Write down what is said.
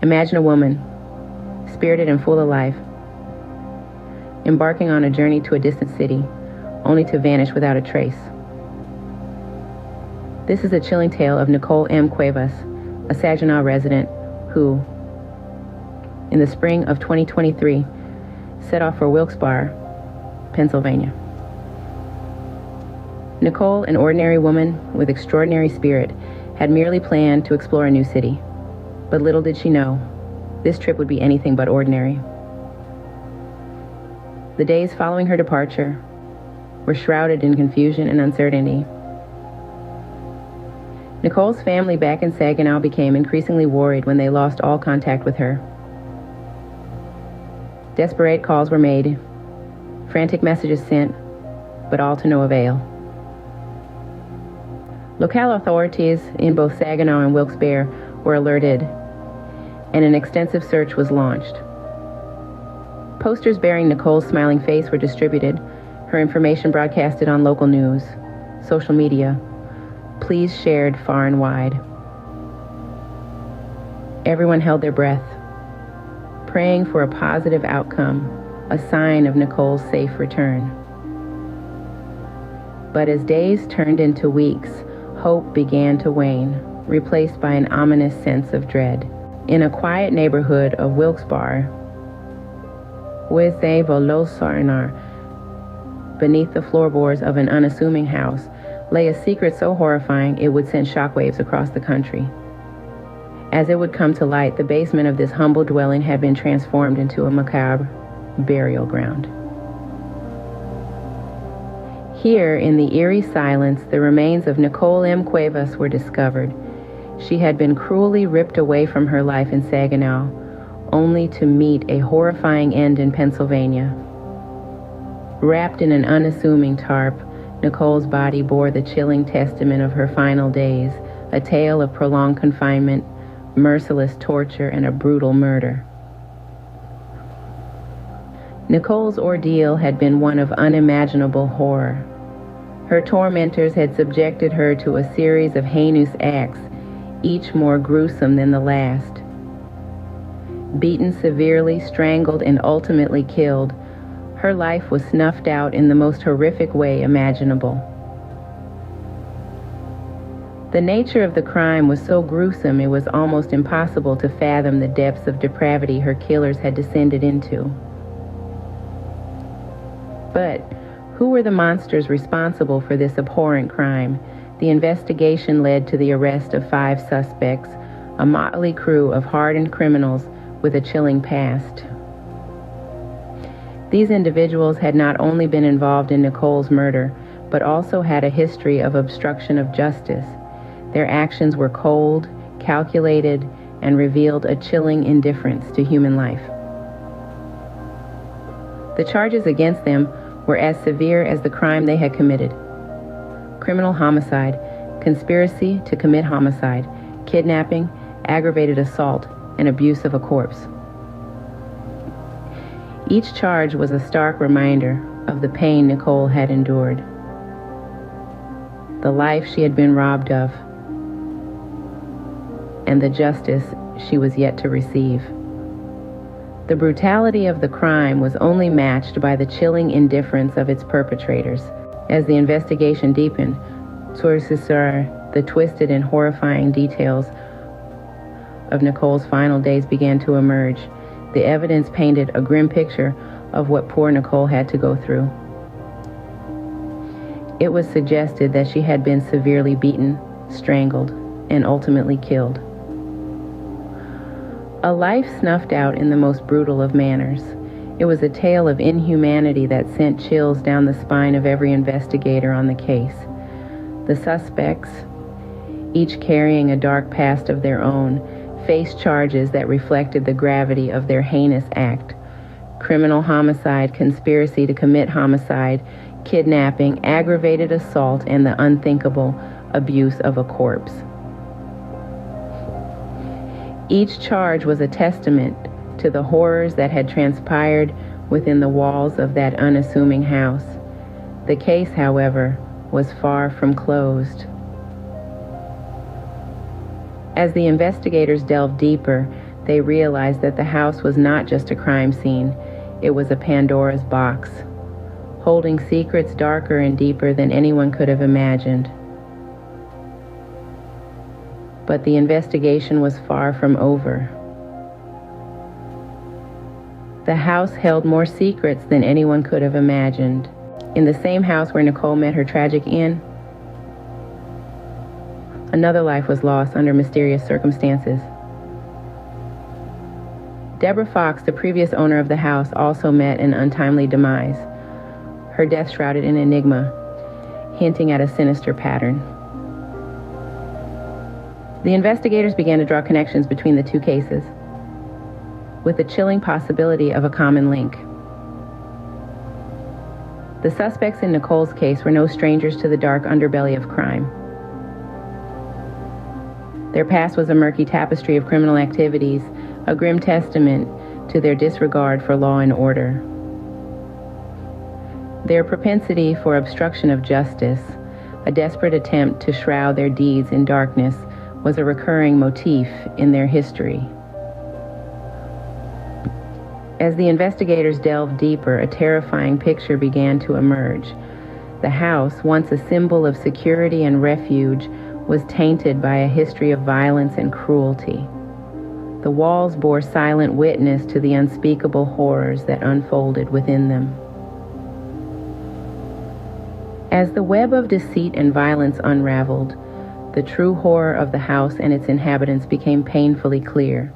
Imagine a woman, spirited and full of life, embarking on a journey to a distant city, only to vanish without a trace. This is a chilling tale of Nicole M. Cuevas, a Saginaw resident who, in the spring of 2023, set off for Wilkes-Barre, Pennsylvania. Nicole, an ordinary woman with extraordinary spirit, had merely planned to explore a new city. But little did she know, this trip would be anything but ordinary. The days following her departure were shrouded in confusion and uncertainty. Nicole's family back in Saginaw became increasingly worried when they lost all contact with her. Desperate calls were made, frantic messages sent, but all to no avail. Local authorities in both Saginaw and Wilkes-Barre were alerted, and an extensive search was launched. Posters bearing Nicole's smiling face were distributed, her information broadcasted on local news, social media, pleas shared far and wide. Everyone held their breath, praying for a positive outcome, a sign of Nicole's safe return. But as days turned into weeks, hope began to wane, replaced by an ominous sense of dread. In a quiet neighborhood of Wilkes-Barre, beneath the floorboards of an unassuming house, lay a secret so horrifying it would send shockwaves across the country. As it would come to light, the basement of this humble dwelling had been transformed into a macabre burial ground. Here, in the eerie silence, the remains of Nicole M. Cuevas were discovered. She had been cruelly ripped away from her life in Saginaw, only to meet a horrifying end in Pennsylvania. Wrapped in an unassuming tarp, Nicole's body bore the chilling testament of her final days, a tale of prolonged confinement, merciless torture, and a brutal murder. Nicole's ordeal had been one of unimaginable horror. Her tormentors had subjected her to a series of heinous acts, each more gruesome than the last. Beaten severely, strangled, and ultimately killed, her life was snuffed out in the most horrific way imaginable. The nature of the crime was so gruesome it was almost impossible to fathom the depths of depravity her killers had descended into. But who were the monsters responsible for this abhorrent crime? The investigation led to the arrest of 5 suspects, a motley crew of hardened criminals with a chilling past. These individuals had not only been involved in Nicole's murder, but also had a history of obstruction of justice. Their actions were cold, calculated, and revealed a chilling indifference to human life. The charges against them were as severe as the crime they had committed: criminal homicide, conspiracy to commit homicide, kidnapping, aggravated assault, and abuse of a corpse. Each charge was a stark reminder of the pain Nicole had endured, the life she had been robbed of, and the justice she was yet to receive. The brutality of the crime was only matched by the chilling indifference of its perpetrators. As the investigation deepened, the twisted and horrifying details of Nicole's final days began to emerge. The evidence painted a grim picture of what poor Nicole had to go through. It was suggested that she had been severely beaten, strangled, and ultimately killed. A life snuffed out in the most brutal of manners. It was a tale of inhumanity that sent chills down the spine of every investigator on the case. The suspects, each carrying a dark past of their own, faced charges that reflected the gravity of their heinous act: criminal homicide, conspiracy to commit homicide, kidnapping, aggravated assault, and the unthinkable abuse of a corpse. Each charge was a testament to the horrors that had transpired within the walls of that unassuming house. The case, however, was far from closed. As the investigators delved deeper, They realized that the house was not just a crime scene, it was a Pandora's box, holding secrets darker and deeper than anyone could have imagined. But the investigation was far from over. The house held more secrets than anyone could have imagined. In the same house where Nicole met her tragic end, another life was lost under mysterious circumstances. Deborah Fox, the previous owner of the house, also met an untimely demise, her death shrouded in enigma, hinting at a sinister pattern. The investigators began to draw connections between the two cases, with the chilling possibility of a common link. The suspects in Nicole's case were no strangers to the dark underbelly of crime. Their past was a murky tapestry of criminal activities, a grim testament to their disregard for law and order. Their propensity for obstruction of justice, a desperate attempt to shroud their deeds in darkness, was a recurring motif in their history. As the investigators delved deeper, a terrifying picture began to emerge. The house, once a symbol of security and refuge, was tainted by a history of violence and cruelty. The walls bore silent witness to the unspeakable horrors that unfolded within them. As the web of deceit and violence unraveled, the true horror of the house and its inhabitants became painfully clear.